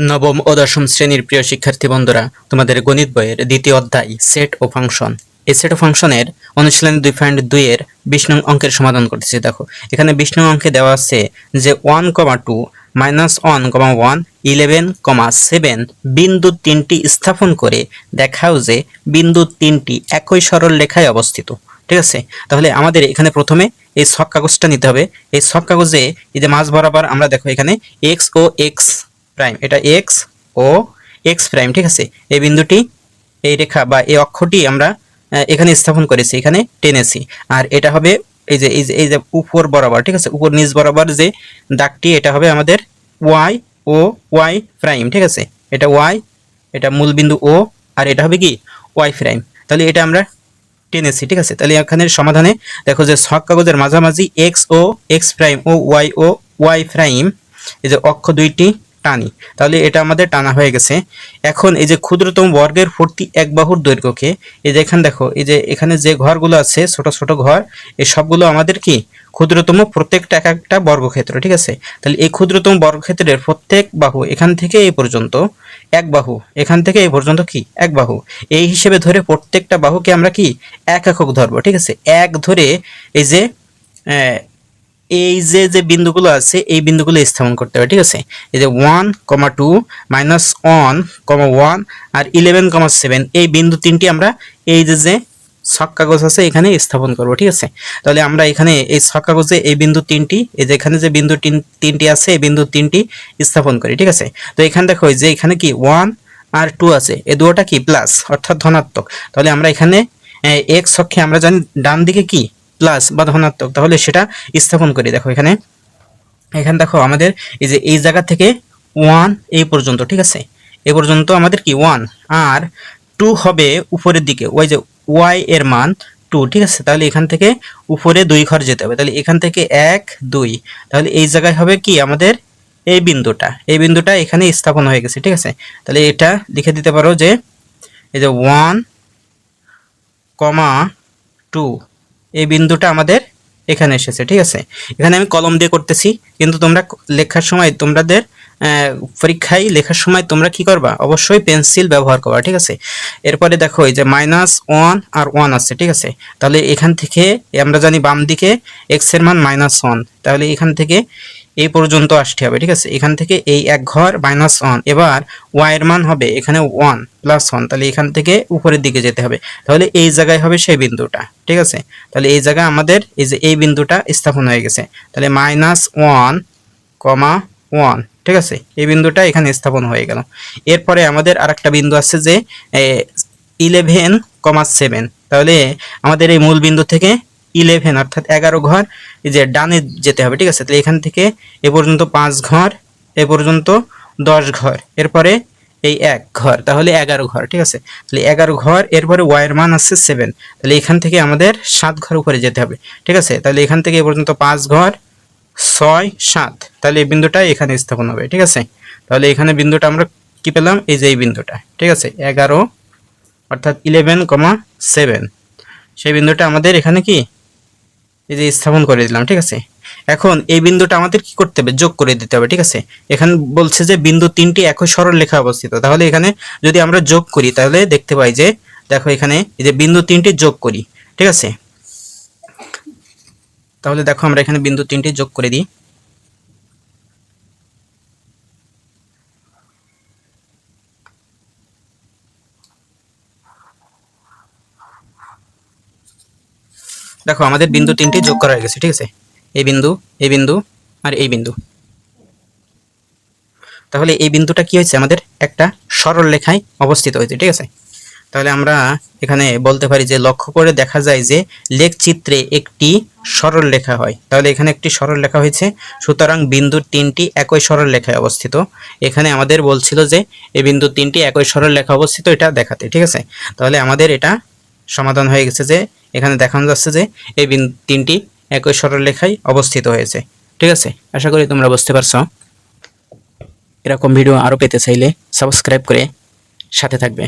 নবম ও দশম শ্রেণীর প্রিয় শিক্ষার্থী বন্ধুরা, তোমাদের গণিত বইয়ের দ্বিতীয় অধ্যায় সেট ও ফাংশন, এই সেট ও ফাংশনের অনুশীলনী 2.2 এর 20 নং অঙ্কের সমাধান করতেছি। দেখো এখানে 20 নং অঙ্কে দেওয়া আছে যে 1,2 -1,1 11,7 বিন্দু তিনটি স্থাপন করে দেখাও যে বিন্দু তিনটি একই সরল রেখায় অবস্থিত। ঠিক আছে, তাহলে আমাদের এখানে প্রথমে এই ছক কাগজটা নিতে হবে। এই ছক কাগজে এই যে মাঝ বরাবর আমরা দেখো এখানে এক্স ও এক্স প্রাইম, এটা এক্স ও এক্স প্রাইম। ঠিক আছে, এই বিন্দুটি, এই রেখা বা এই অক্ষটি আমরা এখানে স্থাপন করেছি, এখানে টেনেছি। আর এটা হবে এই যে উপর বরাবর, ঠিক আছে, উপর নিচ বরাবর যে দাগটি, এটা হবে আমাদের ওয়াই ও ওয়াই প্রাইম। ঠিক আছে, এটা ওয়াই, এটা মূল বিন্দু ও, আর এটা হবে কি ওয়াই প্রাইম। তাহলে এটা আমরা টেনেছি। ঠিক আছে, তাহলে এখানে সমাধানে দেখো যে ছক কাগজের মাঝামাঝি এক্স ও এক্স প্রাইম ও ওয়াই প্রাইম, এই যে অক্ষ দুইটি টানি, তাহলে এটা আমাদের টানা হয়ে গেছে। এখন এই যে ক্ষুদ্রতম বর্গের প্রতি এক বাহুর দৈর্ঘ্যকে, এই যে এখানে দেখো, এই যে এখানে যে ঘরগুলো আছে ছোট ছোট ঘর, এই সবগুলো আমাদের কি ক্ষুদ্রতম, প্রত্যেকটা এক একটা বর্গক্ষেত্র। ঠিক আছে, তাহলে এই ক্ষুদ্রতম বর্গক্ষেত্রের প্রত্যেক বাহু এখান থেকে এই পর্যন্ত এক বাহু, এখান থেকে এই পর্যন্ত কি এক বাহু, এই হিসেবে ধরে প্রত্যেকটা বাহুকে আমরা কি এক একক ধরবো। ঠিক আছে, এক ধরে এই যে যে বিন্দুগুলো আছে এই বিন্দুগুলো স্থাপন করতে হবে। ঠিক আছে, এই যে 1,2 -1,1 আর 11,7 এই বিন্দু তিনটি আমরা এই যে ছক কাগজ আছে এখানে স্থাপন করব। ঠিক আছে, তাহলে আমরা এখানে এই ছক কাগজে এই বিন্দু তিনটি, এই যে এখানে যে বিন্দু তিনটি আছে এই বিন্দু তিনটি স্থাপন করি। ঠিক আছে, তো এখানে দেখো যে এখানে কি 1 আর 2 আছে, এই দুটোটা কি প্লাস অর্থাৎ ধনাত্মক। তাহলে আমরা এখানে এক্স অক্ষে আমরা জানি ডান দিকে কি প্লাস বা ধনাত্মক, তাহলে সেটা স্থাপন করি। দেখো এখানে দেখো আমাদের এই যে এই জায়গা থেকে 1 এই পর্যন্ত, ঠিক আছে, এই পর্যন্ত আমাদের কি 1, আর 2 হবে উপরের দিকে, ওই যে ওয়াই এর মান 2। ঠিক আছে, তাহলে এখান থেকে উপরে 2 ঘর যেতে হবে, তাহলে এখান থেকে 1 2, তাহলে এই জায়গায় হবে কি আমাদের এই বিন্দুটা এখানে স্থাপন হয়ে গেছে। ঠিক আছে, তাহলে এটা লিখে দিতে পারো যে এই যে 1,2 এই বিন্দুটা আমাদের এখানে এসেছে। ঠিক আছে, এখানে আমি কলম দিয়ে করতেছি, কিন্তু তোমরা লেখার সময়, তোমাদের পরীক্ষায় লেখার সময় তোমরা কি করবা, অবশ্যই পেন্সিল ব্যবহার করবা। ঠিক আছে, এরপরে দেখো এই যে -1 আর 1 আছে। ঠিক আছে, তাহলে এখান থেকে আমরা জানি বাম দিকে x এর মান -1, তাহলে এখান থেকে এই পর্যন্ত আসতে হবে। ঠিক আছে, এখান থেকে এই এক ঘর -1, এবার y এর মান হবে এখানে 1 +1, তাহলে এখান থেকে উপরের দিকে যেতে হবে, তাহলে এই জায়গায় হবে সেই বিন্দুটা। ঠিক আছে, তাহলে এই জায়গায় আমাদের এই যে এই বিন্দুটা স্থাপন হয়ে গেছে, তাহলে -1,1, ঠিক আছে, এই বিন্দুটা এখানে স্থাপন হয়ে গেল। এরপরে আমাদের আরেকটা বিন্দু আছে যে 11,7, তাহলে আমাদের এই মূল বিন্দু থেকে 11 অর্থাৎ 11 ঘর এই যে ডানে যেতে হবে। ঠিক আছে, তাহলে এখান থেকে এ পর্যন্ত 5 ঘর, এ পর্যন্ত 10 ঘর, এরপরে এই এক ঘর, তাহলে 11 ঘর। ঠিক আছে, তাহলে 11 ঘর, এরপরে y এর মান আছে 7, তাহলে এখান থেকে আমাদের 7 ঘর উপরে যেতে হবে। ঠিক আছে, তাহলে এখান থেকে এ পর্যন্ত 5 ঘর, 6 7, তাহলে এই বিন্দুটা এখানে স্থাপন হবে। ঠিক আছে, তাহলে এখানে বিন্দুটা আমরা কি পেলাম, এই যে এই বিন্দুটা। ঠিক আছে, 11 অর্থাৎ 11,7 সেই বিন্দুটা আমাদের এখানে কি এই যে স্থাপন করে দিলাম। ঠিক আছে, এখন এই বিন্দুটা আমাদের কি করতে হবে, যোগ করে দিতে হবে। ঠিক আছে, এখানে বলছে যে বিন্দু তিনটি একই সরল রেখা অবস্থিত, তাহলে এখানে যদি আমরা যোগ করি তাহলে দেখতে পাই যে দেখো এখানে এই যে বিন্দু তিনটি যোগ করি। ঠিক আছে, তাহলে দেখো আমরা এখানে বিন্দু তিনটি যোগ করে দিই। দেখো আমাদের বিন্দু তিনটি যোগ করা হয়ে গেছে। ঠিক আছে, এই বিন্দু, এই বিন্দু আর এই বিন্দু, তাহলে এই বিন্দুটা কি হয়েছে, আমাদের একটা সরল রেখায় অবস্থিত হয়েছে। ঠিক আছে, তাহলে আমরা এখানে বলতে পারি যে লক্ষ্য করে দেখা যায় যে লেখচিত্রে একটি সরল রেখা হয়, তাহলে এখানে একটি সরল রেখা হয়েছে, সুতরাং বিন্দু তিনটি একই সরল রেখায় অবস্থিত। এখানে আমাদের বলছিল যে এই বিন্দু তিনটি একই সরল রেখা অবস্থিত, এটা দেখাতে। ঠিক আছে, তাহলে আমাদের এটা সমাধান হয়ে গেছে যে এখানে দেখানো যাচ্ছে যে এই বিন্দু তিনটি একই সরল রেখায় অবস্থিত হয়েছে। ঠিক আছে, আশা করি তোমরা বুঝতে পারছো। এরকম ভিডিও আরও পেতে চাইলে সাবস্ক্রাইব করে সাথে থাকবে।